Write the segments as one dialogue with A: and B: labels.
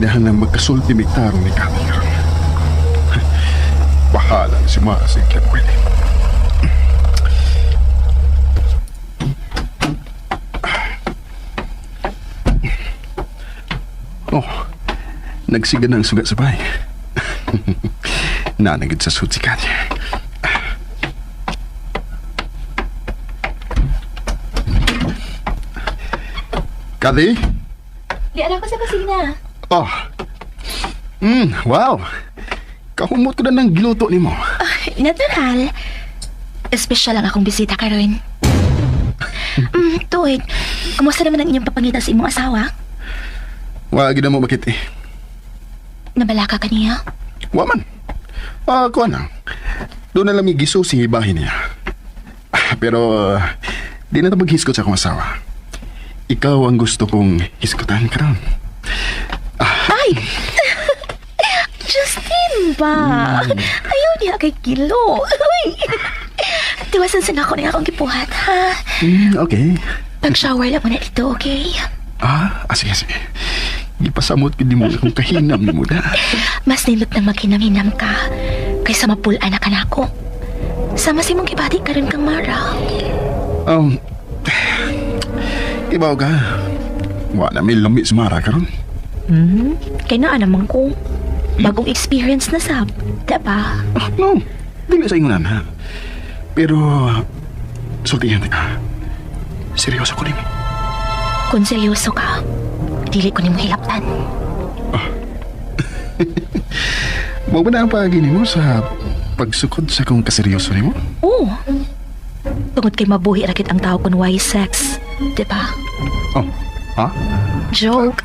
A: kinahanglan magkasulti may tarong ni kami karon. Bahala na si Mara sa iklang pwede. Oh, nagsiga na ang sugat sa bahay. Nanagid sa suit si Katya. Kati?
B: Lian ako sa kusina.
A: Oh. Wow. Kahumot ko na ng giluto ni mo.
B: Natural. Espesyal lang akong bisita karon. Tuwid, kumusta naman ang inyong papangita sa imong asawa?
A: Wagi na mo makit eh.
B: Nabala ka kaniya?
A: Waman. Kuha na. Doon na lang may giso si ibahin niya. Pero, di na ito maghiskot sa akong asawa. Ikaw ang gusto kong hiskutan ka ron.
B: Ay! Justin ba? Ayaw niya kay Kilo. Uy! Tiwasan sa ako na akong gipuhat, ha?
A: Okay.
B: Pag-shower lang muna dito, okay?
A: Sige, sige. Ipasamot ko di mo akong kahinam ni mo na.
B: Mas nindot nang maghinam-hinam ka kaysa mapulaan na ka na ako. Sama si mong kibati ka rin kang Mara.
A: Ibaw ka. Wala may lamit sa Mara ka ron.
B: Kaya na naman ko. Bagong experience na sab. Diba?
A: No. Dili sa ingunan, ha? Pero, sultihan ka. Seryoso ko rin.
B: Kung seryoso ka, dili ko ni mo hilaptan.
A: Mo ba na ang pagini mo sa pagsukod sa kung kaseryoso ni mo?
B: Oo. Tungod kay mabuhi rakit ang tao kung why sex. Diba?
A: Oh, ha?
B: Joke.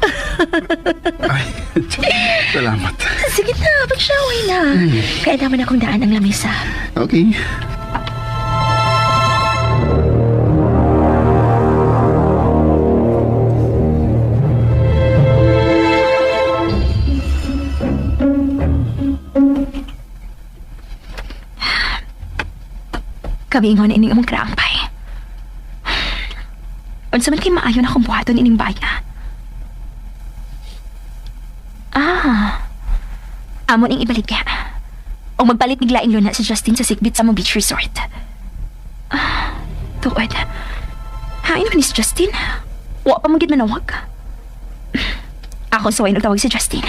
A: Ay, salamat.
B: Sige na, pag-shower na. Kaya naman akong daan ng lamisa.
A: Okay.
B: Kabingon ining among krampay. Unsa man kay maayo na akong buhaton ining baya. Amon ing ibalik ka. O magpalit biglaing luna si Justin sa Sigbit sa mong beach resort. Tuwad. Hain man ni si Justin. Wa pa magid manawag. Ako saway nagtawag si Justin.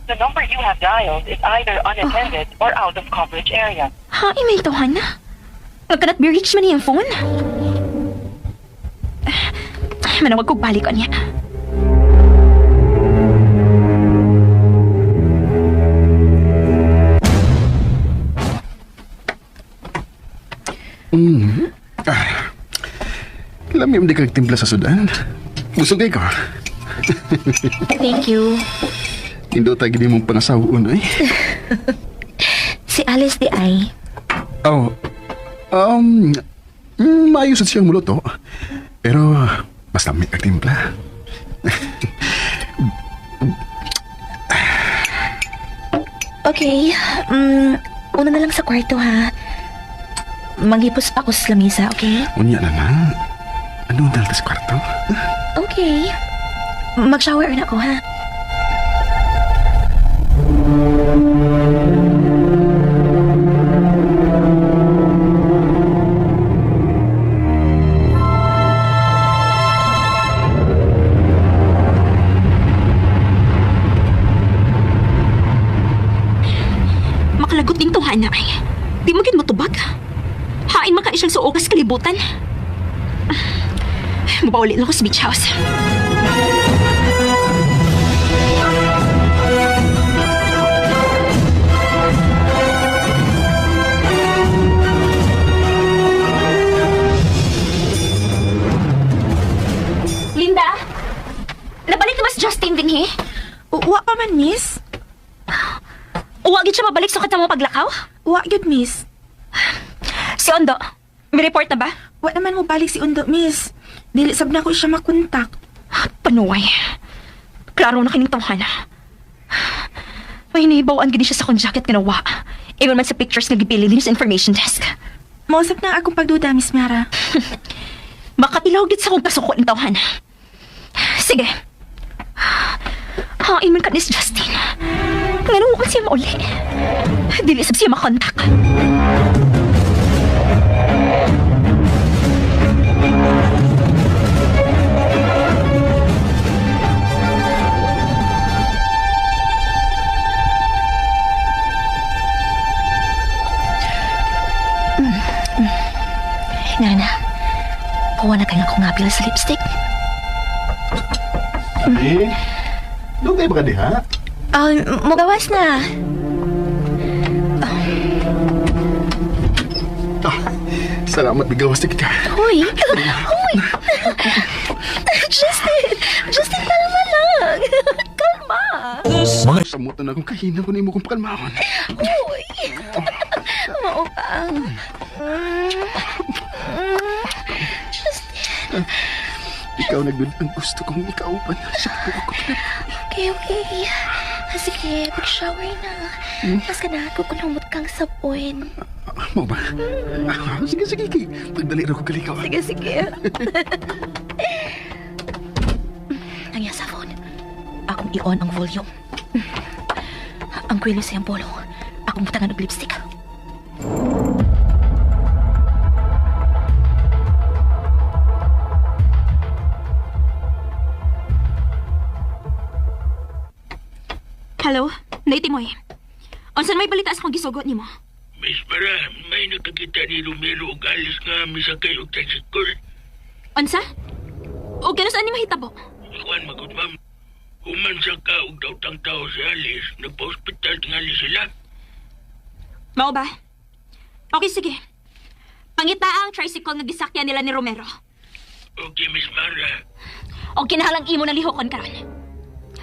C: The number you have dialed is either unattended or out of coverage area.
B: Hain may tawhan na. Nagkanat be reach man niyang phone. Manawag kong balik niya.
A: Lami mo di kag timpla sa sudan. Busog kay ka.
B: Thank you.
A: Indo tagi di mong pangasawon ay.
B: Si Alice di ay.
A: Maayos at siyang muluto. Pero, basta may kagtimpla.
B: Okay. Una na lang sa kwarto, ha? Manghipos pa ako sa lamisa, okay?
A: Unya na na. Ano ang dalta sa kwarto?
B: Okay. Mag-shower na ako, ha?
D: Makalagot din tuhan na ay. Di magin mo tubag. Hain maka isyang suogas kalibutan. Mabawali lang ako sa beach house. Linda? Nabalik na ba si Justin din, he?
E: Wa pa man, miss.
D: Uwagin siya mabalik sa katang mo paglakaw?
E: Wa gyud, miss.
D: Si Ondo, may report na ba?
E: Wa naman mo balik si Undo, miss. Dili sab na ko siya makontak.
D: Panuway. Klaro na kining tawhana. May hinihibawaan gini siya sa kong jacket nga nawa. Ingon man sa pictures nga gipili din sa information desk.
E: Mausap na akong pagduda, Miss Mara.
D: Makatilaw gid sa kong kasuko ng tawhan. Sige. Hain man ka ni Justin. Ngano ko siya mauli. Dili sab siya makontak.
B: Nana, kuha na kaya akong ngapil sa lipstick.
A: Eh, doon kayo ba ka diha?
B: Magawas na.
A: Salamat, bigawas na kita.
B: Hoy! Hoy! Justin, kalma lang. Kalma.
A: Samutan akong kahina ko na mo kung pakalmaon.
B: Hoy! Maupang.
A: Ikaw nagdun ang gusto kong ikaupan. Sakto ako.
B: Okay. Sige, mag-shower na. Mas ka na ako kung humot kang sapuin.
A: Mo ba? Sige. Pagdali rin ko kalikaw.
B: Sige. Ang sa phone. Akong i-on ang volume. Ang kwilo siyang polo. Akong butangan ng lipstick.
D: Hello, Naitimoy. Unsan may balita sa kong gisugot nimo?
F: Miss Para, may nakakita ni Romero og alis nga misakay og tricycle.
D: Unsa? O kano saan ni mahitabo?
F: Kuan magud ma'am. Human sa ka og daw tao si Alice, nagpa-hospital tingali sila.
D: Mao ba? Okay, sige. Pangita ang tricycle nga gisakyan nila ni Romero.
F: Okay, Miss Mara.
D: O kinahalang imo na lihokon karon.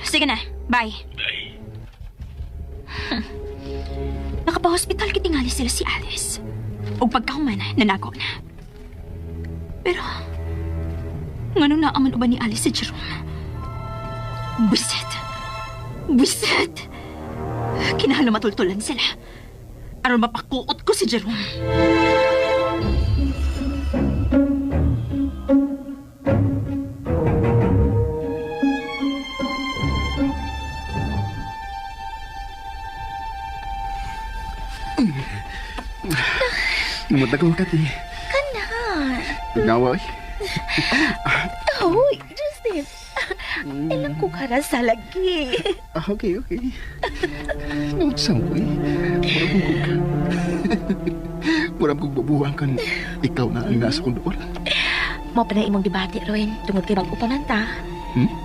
D: Sige na, bye.
F: Bye.
D: Nakapahospital kitingali sila si Alice. O pagkahuman, nanakaw na. Pero, ngano naaman uban ni Alice si Jerome? Buset! Kinahalo matultulan sila. Aron mapakuot ko si Jerome.
A: Lumot ako kati.
B: Kana.
A: Pagnawa eh.
B: Hoy, Justin. Ilang ko ka na sa lagi.
A: Okay. Nutsam ko eh. Murag kong babuhang kan. Ikaw na ang nasa kong doon.
B: Mo pa na imong debate, Roen. Tungod kay mag-upaman ta.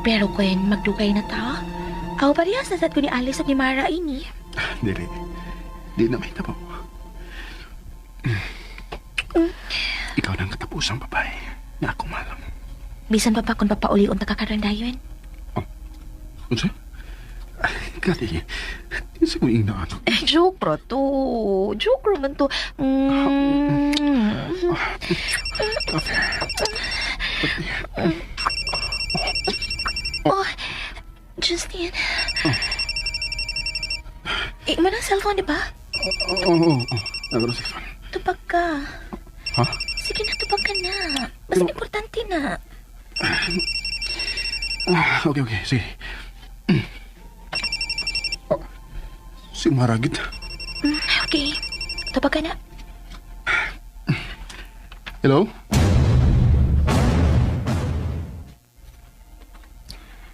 B: Pero kung magdugay na ta, aw parehas na sad ko ni Alice at ni Mara ini.
A: Dili. Di na may tabo. Ikaw na ang katapusang babae na ako malam.
B: Bisan pa pa kung papauli-un ta kakarandayon.
A: Unsa? Kati, di sa kong inaano.
B: Joke ra to. Joke ra man to. Oh, Justin. Man ang cellphone, di ba?
A: Oo. Nagano si Fan.
B: Tupag ka.
A: Ha?
B: Sige na, tupag ka na. Mas importante na.
A: Okay. Sige. Si Maragit.
B: Okay. Tupag ka na.
A: Hello?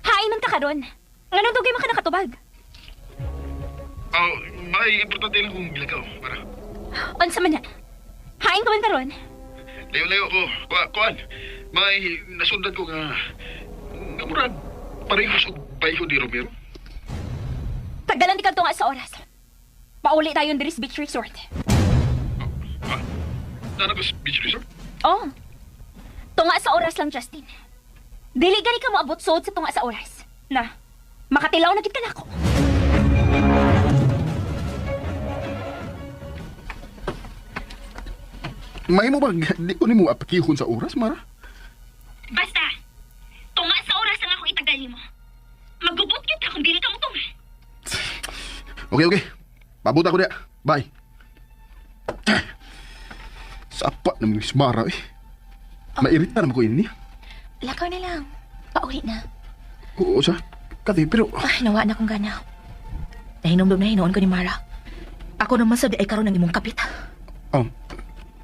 D: Hain man ka karon. Nganong dugay man ka nakatubag?
F: May importante lang kong gilagaw. Para.
D: Unsa man na? Hain ka man karon?
F: Layo ko. Kuan. May nasundan ko nga murag parehas og bayo ni Romero.
D: Tagdalan di ka tunga sa oras. Pauli tayo diri sa beach resort.
F: Ha? Nana ko sa beach resort?
D: Oh. Tunga sa oras lang, Justin. Dili gani ka moabot sod sa tunga sa oras. Na, makatilaw na gid ka nako.
A: May mo ba, di ko ni mo apakihon sa oras, Mara?
D: Basta, tunga sa oras lang ako itagal mo. Magubot kita kung dili ka mo tunga.
A: Okay. Pabot ako niya. Bye. Sapa na Miss Mara eh. Mairita naman ko ini.
B: Lakaw na lang. Pauwi na.
A: Oo siya. Kati, pero...
B: Ay, nawa na akong gana. Nahinomdom na hinoon ko ni Mara. Ako naman sa di ay karoon ng imong kapit.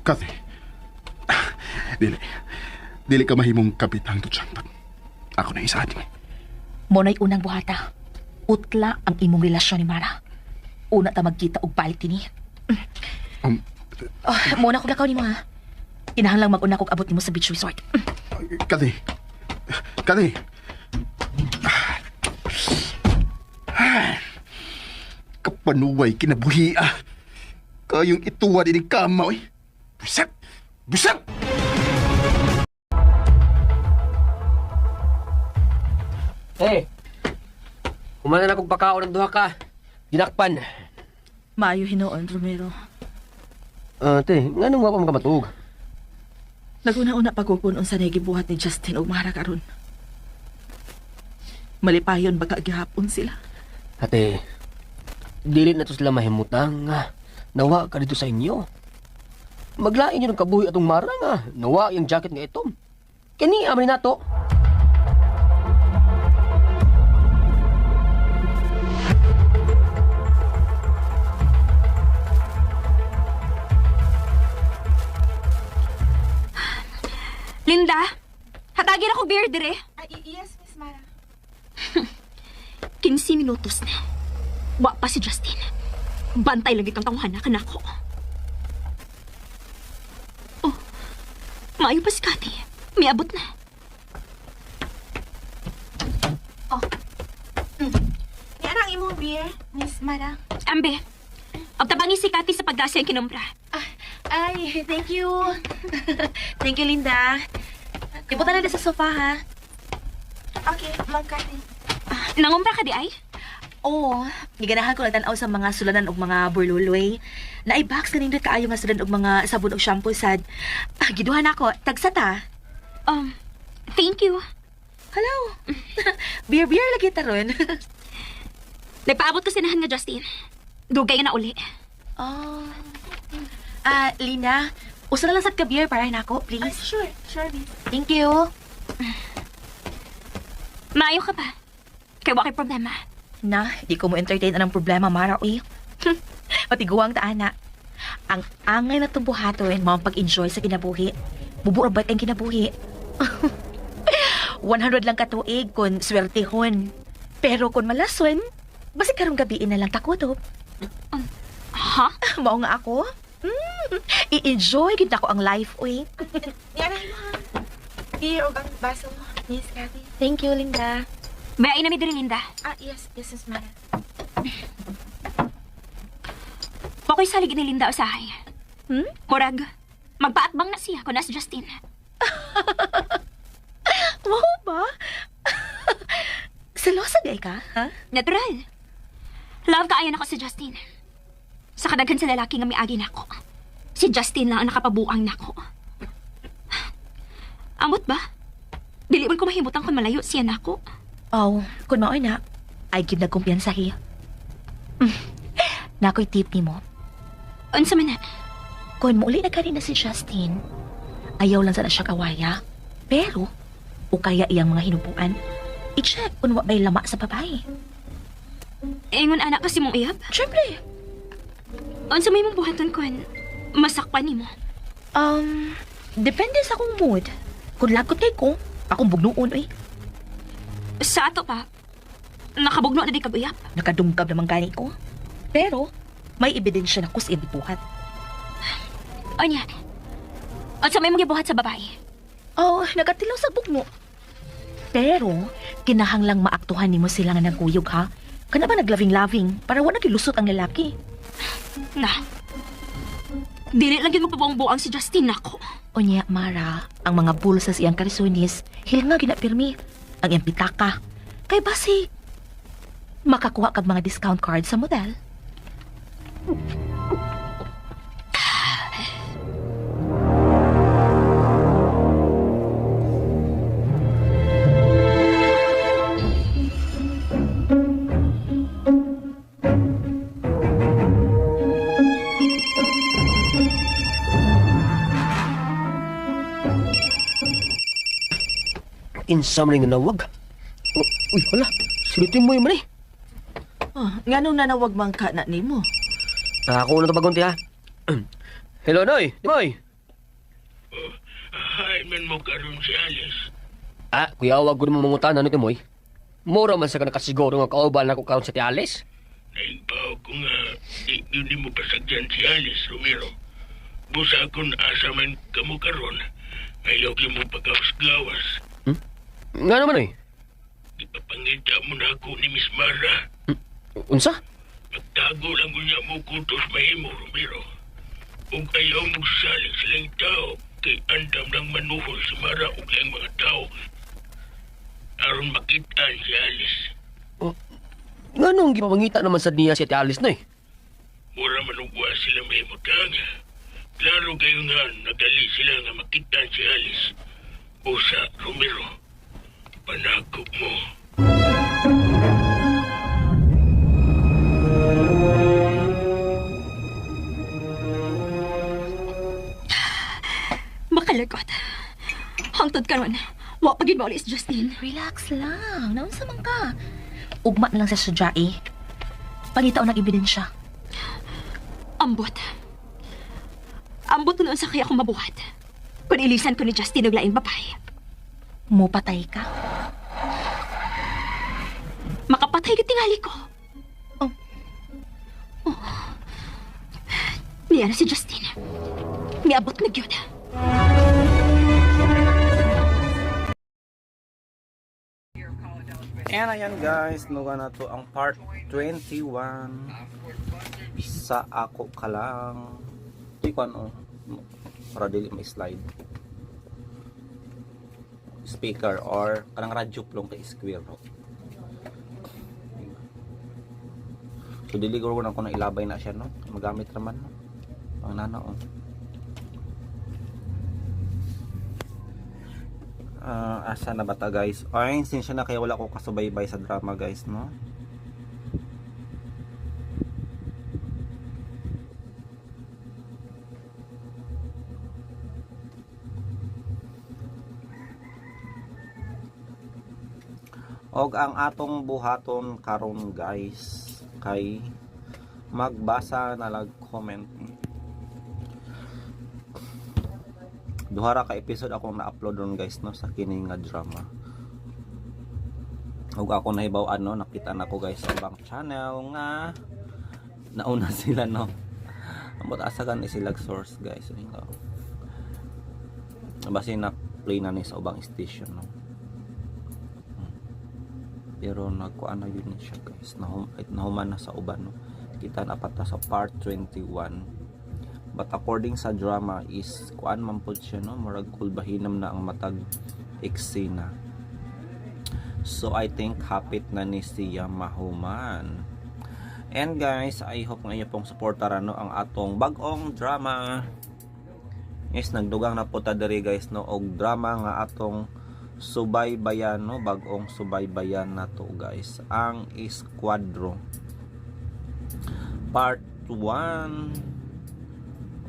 A: Kati. Dili. Dili ka mahimong kapitang to dyan. Ako na isa atin.
B: Monay unang buhata. Utla ang imong relasyon ni Mara. Una ta magkita og balik tini. Muna ko lakaw ni mo ha. Kinahanglang mag-una kog abot nimo sa beach resort.
A: Kati. Kati. Kapanuway kinabuhi Kayong ituwa din ang kama, oy. Busak! Busak!
G: Hey! Kumana na kong pakaon ng duha ka. Dinakpan.
E: Maayo hinoon, Romero.
G: Te, nga nung wapam ka matug?
E: Naguna-una pagkukunon sa nagibuhat ni Justin o Mara karon. Malipayon baka gihapon sila.
G: Ate, dili na to sila mahimutang nga. Nawa ka dito sa inyo. Maglain nyo ng kabuhi atong Mara nga. Nawa yung jacket nga itom. Kani, amay na to.
D: Linda, hatagin ako beer dire.
B: Yes, Miss Mara.
D: 15 minutos na. Wa pa si Justin. Bantay lagi kang tawhana ka nako. Oh, maayo pa si Cathy. May abot na.
B: Yan ang imong beer, Miss Mara.
D: Ambe, agtabangi si Cathy sa pagdasa yung kinumpra.
B: Ay, thank you. Thank you, Linda. Ipunta na sa sofa, ha? Okay, magkati.
D: Nangumpra ka di ay?
B: Oo, giganahan ko nagtanaw sa mga sulanan og mga burluloy. Naibox ka nindot kaayo nga sulan og mga sabon og shampoo sad. Giduhan ako, tagsata.
D: Thank you.
B: Hello. Beer lagi taron.
D: Nagpaabot ko sinahan nga Justin. Dugay na uli.
B: Oh. Lina, usa na lang sad ka beer para nako, please. Sure, miss. Thank you.
D: Maayo ka ba? Kaya wakay problema.
B: Na, di ko mo entertain anang problema, Mara, uy. Patiguang taana. Ang angay na tumbuhaton, mga pag-enjoy sa kinabuhi. Buburabay ang kinabuhi. 100 lang katuig kung swertehon. Pero kung malason, basi karong gabiin na lang takutob.
D: Ha?
B: Mao nga ako. I-enjoy gid ako ang life, uy.
E: Yan ay mo. Beer o ang baso, Miss Cathy.
B: Thank you, Linda.
D: Bayain na mi diri, Linda.
E: Yes, Miss Mara.
D: Wako'y salig ni Linda usahay. Murag, magpaatbang na siya kung nas Justin.
B: Wow ba? Selosa di ka, ha?
D: Natural. Love kaayon ako si Justin. Sa kadaghan sa lalaki nga miagi nako. Si Justin lang ang nakapabuang nako. Amot ba? Dili man ko mahimutang kung malayo siya nako.
B: Oh, kung maoy na, ay gid na kumpiyansa hiya. Nako'y tip ni mo.
D: Unsa man na?
B: Kung muli na na si Justin, ayaw lang sana siya kawaya. Pero, o kaya iyang mga hinupuan, i-check kung wabay lama sa babae.
D: Ingon anak kasi mong iyab?
B: Siyempre.
D: Unsa may mong buhaton kung masakpan ni mo?
B: Depende sa akong mood. Kung lagot kay ko, akong bugnuon, eh.
D: Sa ato pa, nakabugno na di kag-uyap.
B: Nakadungkab naman gani ko. Pero, may ebidensya na kus buhat.
D: Anya, unsa may mong gibuhat sa babae?
B: Oh, nagatilaw sa bugno. Pero, kinahanglang maaktuhan nimo sila nga nagkuyog, ha? Kana ba naglaving-laving para wala gilusot ang lalaki?
D: Na, dili lang yun magpabuang-buang si Justin nako.
B: Onya, Mara, ang mga bulsa sa iyang karisunis, hilanga ginapirmi. Ang iyang pitaka. Kay basi, makakuha kag mga discount card sa model.
G: Kinsa man nga nawag? Uy, wala. Sulitin mo yung mali.
E: Oh, nganong nanawag man ka na nimo?
G: Ako na tabagon ti ha. Hello, Noy. Noy.
F: Hi, man mo karon si Alice.
G: Ah, kuya, wag ko naman mangutan. Ano ti moy? Mura man sa ka nakasiguro nga kauban ako karon sa ti Alice.
F: Naibaw ko nga, hindi mo pasagyan si Alice Romero. Busa akong asa man kamo karon. Ayaw ki mo pagawas-gawas.
G: Nga naman, Noy.
F: Ipapangita mo na ako ni Miss Mara.
G: Unsa?
F: Magtago lang ko niya mo kutos mahimo, Romero. Kung ayaw mo saling silang tao, kay andam lang manuhol si Mara o kayang mga tao. Aron makitaan si Alice.
G: Nga nung gipamangita naman sa niya si Ate Alice, Noy.
F: Mura manugwa sila mahimutang. Klaro kayo nga, nagali sila nga makitaan si Alice. Usa, Romero. Panakop mo.
D: Makalagot. Hangtod karon. Wa pa gid maulis Justin.
B: Relax lang. Naunsa man ka? Ugma na lang sa sudyae. Pangitaw ng ebidensya.
D: Ambot. Ambot noon sa kaya akong mabuhat. Kung ilisan ko ni Justin og laing babae.
B: Mupatay ka.
D: Makapatay ka tingali ko.
B: Oh.
D: Oh. Niya na si Justin. Miabot na gyud.
H: And ayan guys, nuga na to ang part 21. Isa ako ka lang. Di ko ano, para dili may slide. Speaker or kanang radyo plong kay square. So dili ko na ko na ilabay na siya no. Magamit naman no. Pang nana oh. Asa na bata guys? Ay, sinsya na kaya wala ko kasubaybay sa drama guys, no? Og ang atong buhaton karon guys kay magbasa na lag comment. Duha ra ka episode akong na-upload ron guys no sa kini nga drama. Ug ako nahibaw-an no, nakita na ko guys sa ibang channel nga nauna sila no. Amot asagan ni sila source guys. Basi na play na ni sa ubang station no. Pero nagkuan na yun siya guys. Nahuman na sa uban no. Kita na pata sa part 21. But according sa drama is kuan man pud siya no, murag kulbahinam na ang matag eksena. So I think hapit na ni siya mahuman. And guys, I hope nga inyo pong suportaran no ang atong bag-ong drama. Yes, nagdugang na po ta diri guys no og drama nga atong subaybayan no, bag-ong subaybayan na to guys. Ang Escuadro part 1.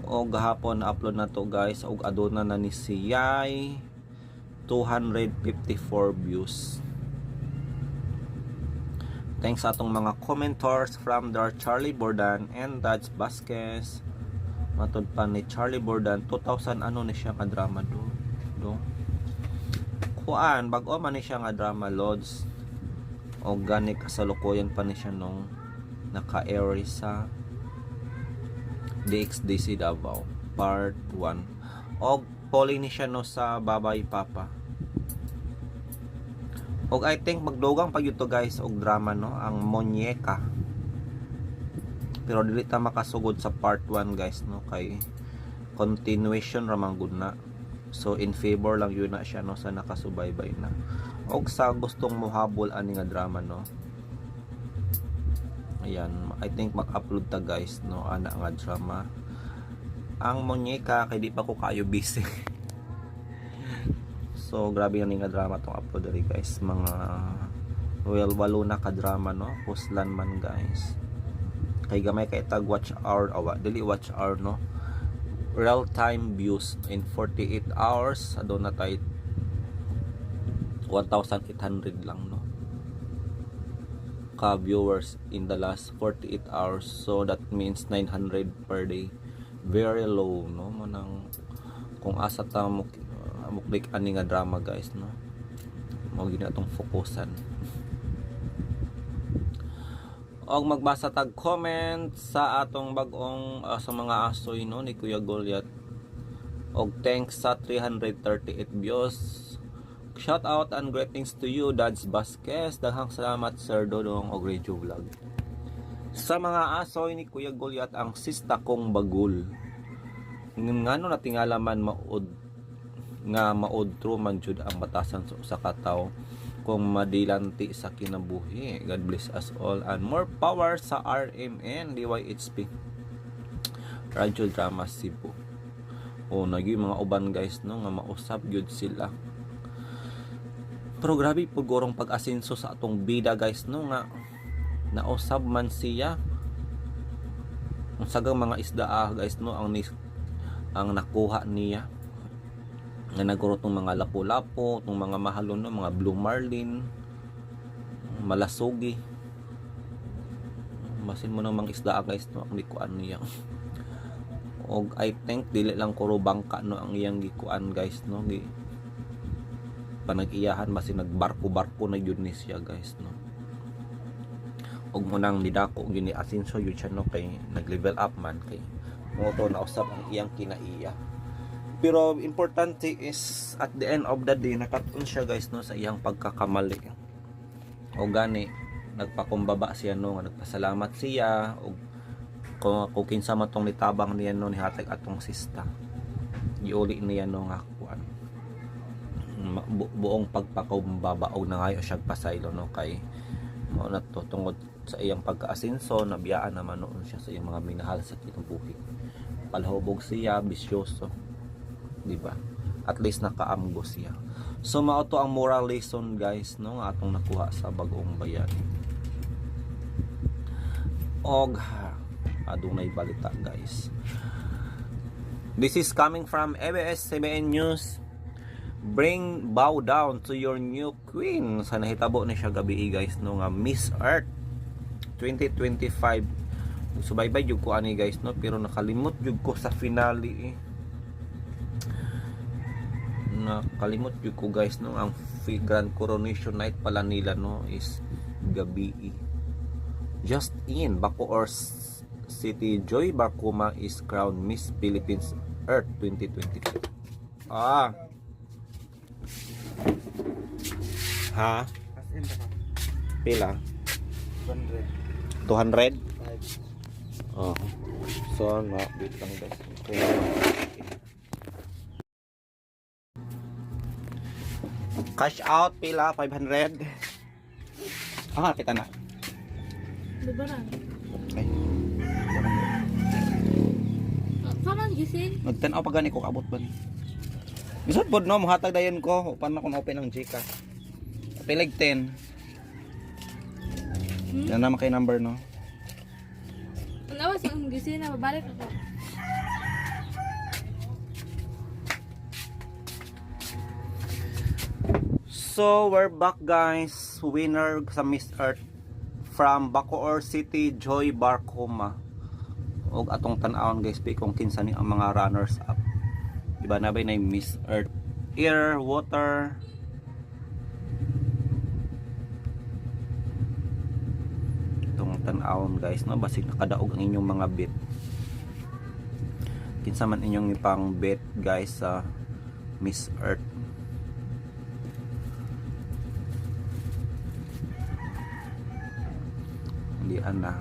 H: O gahapon na-upload na to guys og aduna na ni siyay 254 views. Thanks sa atong mga commenters from their Charlie Bordan and Dodge Vasquez. Matod pa ni Charlie Bordan 2000 ano ni siya nga drama do. Kuan bag-o man ni siya nga drama lods. O gani kasalukuyan pa ni siya nung naka-air sa DXDC Davao part 1 og poli ni siya no sa Babay Papa. Og I think magdugang pa to guys og drama no ang Monyeka. Pero dili ta makasugod sa part 1 guys no kay continuation ra man gud na. So in favor lang yun na siya no sa nakasubaybay na. Og sa gustong mohabol ani nga drama no. Ayan, I think mag-upload ta guys no ana nga drama. Ang Monyeka kay di pa ko kayo busy. So grabe na nga drama tong upload diri guys. Mga walo na ka drama no. Puslan man guys. Kay gamay kay tag watch hour dili watch hour no. Real time views in 48 hours aduna tay 1,800 lang, no, ka viewers in the last 48 hours. So that means 900 per day. Very low, no, manang kung asa ta muklik ani nga drama, guys, no, mo gina atong fokusan. Og magbasa tag comment sa atong bag-ong sa mga asoy, no, ni Kuya Goliath. Og thanks sa 338 views. Shout out and greetings to you, Dads Vasquez. Daghang salamat, Sir Dodong og Radio Vlog. Sa mga asoy ni Kuya Goliath, ang sista kong bagul. Ngano natingala man maod true man jud ang batasan sa kataw kung madilanti sa kinabuhi. God bless us all and more power sa RMN DYHP Radyo Drama Cebu. O nagi mga uban, guys, no, nga mausap gyud sila. Pero grabe po gorong pag-asenso sa atong bida, guys, no, nga nausab man siya. Ang sagang mga isda, guys, no, ang nakuha niya nga naguro tong mga lapu-lapo, tong mga mahalon, no, mga blue marlin, malasugi, masin mo ng mga isda, guys, no, ang likuan niya. Og I think dili lang kuro bangka, no, ang iyang gikuan, guys, no, panag-iyahan basin nagbarko-barko na yun ni siya, guys, no. Og munang nidako gyud ni Asenso yun siya, no, kay nag-level up man kay mo to na usab ang iyang kinaiya. Pero importante is at the end of the day nakatun siya, guys, no, sa iyang pagkakamali. O gani nagpakumbaba siya, no, nga nagpasalamat siya og kung kinsa man tong nitabang niya, no, nihatag atong sista. Giuli niya, no, nga kuan buong pagpakumbaba og nangayo siya pasaylo, no, kay mao na to tungod sa iyang pagkaasenso, nabiyaan naman noon siya sa iyang mga minahal sa kinabuhi. Palahubog siya, bisyoso, di ba? At least nakaamgo siya. So mao to ang moral lesson, guys, no, nga atong nakuha sa Bag-ong Bayani. Og adunay balita, guys. This is coming from ABS-CBN News. Bring bow down to your new queen. Sa nahitabo ni siya gabi, guys, no, nga Miss Earth 2025. Subaybay jud ko ani, guys, no, pero nakalimot jud ko sa finale, nakalimot jud ko, guys, no, ang grand coronation night pala nila, no, is gabi. Just in Bacoor City, Joy Barcuma is crowned Miss Philippines Earth 2025. Ha? Pila? 200? Oh. So, wait lang, guys. Cash out, pila? 500? Kita na.
I: Diba na?
H: Okay.
I: Saan gising?
H: Nag-10 pa gani ko kabot ba ni? Bisod pod, no, muhatag dayon ko upan na kung open ang Gcash. Pilig 10. Yan naman kay number, no.
I: Nawas ang gising na babalik ako.
H: So we're back, guys. Winner sa Miss Earth from Bacoor City, Joy Barcuma. Og atong tan-awon, guys, kung kinsa ni ang mga runners up. Iba na ba na Miss Earth? Air, water. Itong tan-awon, guys, no, basig nakadaog ang inyong mga bet. Kinsa man inyong ipang bet, guys, sa Miss Earth. Hindi na.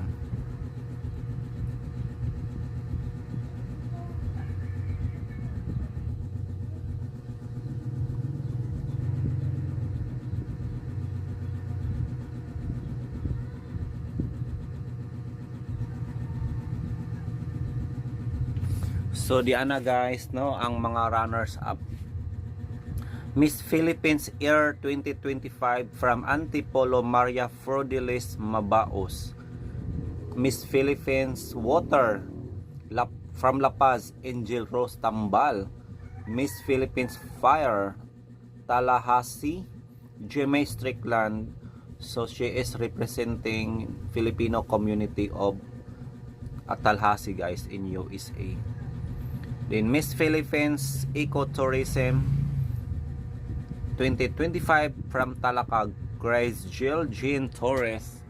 H: So diana, guys, no, ang mga runners up. Miss Philippines Air 2025 from Antipolo, Maria Frodilis Mabaos. Miss Philippines Water from La Paz, Angel Rose Tambal. Miss Philippines Fire Tallahassee, Jemay Strickland. So she is representing Filipino community of Tallahassee, guys, in USA. Then Miss Philippines Ecotourism 2025 from Talakag, Grace Jill Jean Torres.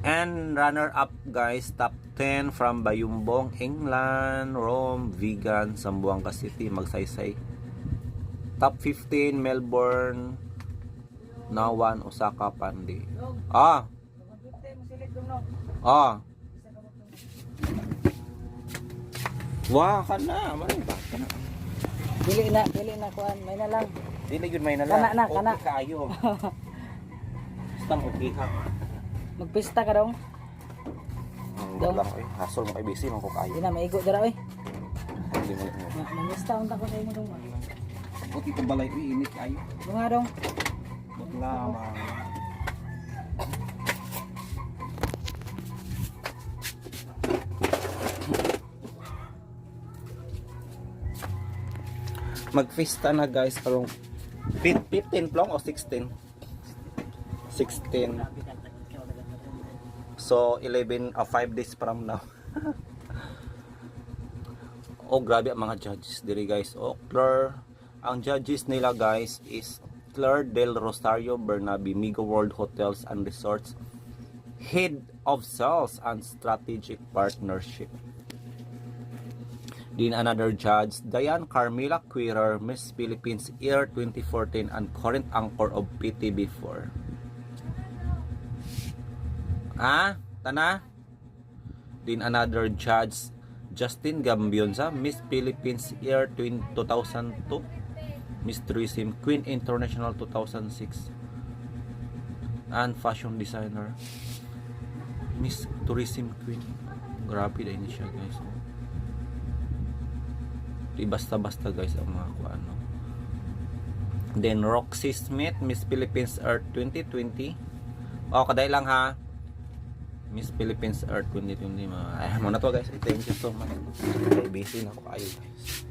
H: And runner-up, guys, top 10 from Bayumbong, England, Rome, Vegan, Zamboanga City, Magsaysay. Top 15, Melbourne, Nawan, Osaka, Pandi. Wah, ka na. Maray ba? Ka na.
J: Pili na kuan, may na lang.
H: Dili yun, may nalang.
J: Kana.
H: Okay kayo. Basta okay ka.
J: Magpista ka daw.
H: Wag lang eh. Hasol mo kay busy, man ko kayo.
J: Di na maigo dara oy.
H: Hindi mo.
J: Mangista unta ko sa imo dong.
H: Buti ko balay ko init kayo.
J: Nga dong.
H: Wag lang. Magfesta na, guys, karong 15 plong o 16? 16. So 11 5 days from now. Oh, grabe ang mga judges diri, guys. Oh, Claire, ang judges nila, guys, is Claire Del Rosario Bernabe, Migo World Hotels and Resorts, Head of Sales and Strategic Partnership. Then another judge, Diane Carmela Quirer, Miss Philippines Year 2014 and current anchor of PTV4. Tana? Then another judge, Justin Gambionza, Miss Philippines Year 2002, Miss Tourism Queen International 2006, and fashion designer, Miss Tourism Queen. Grabe na ini siya, guys. Di basta-basta, guys, ang mga kuano. Then Roxy Smith, Miss Philippines Earth 2020. Kaday lang ha. Miss Philippines Earth 2020. Muna to, guys. Thank you so much. Busy na ako kayo, guys.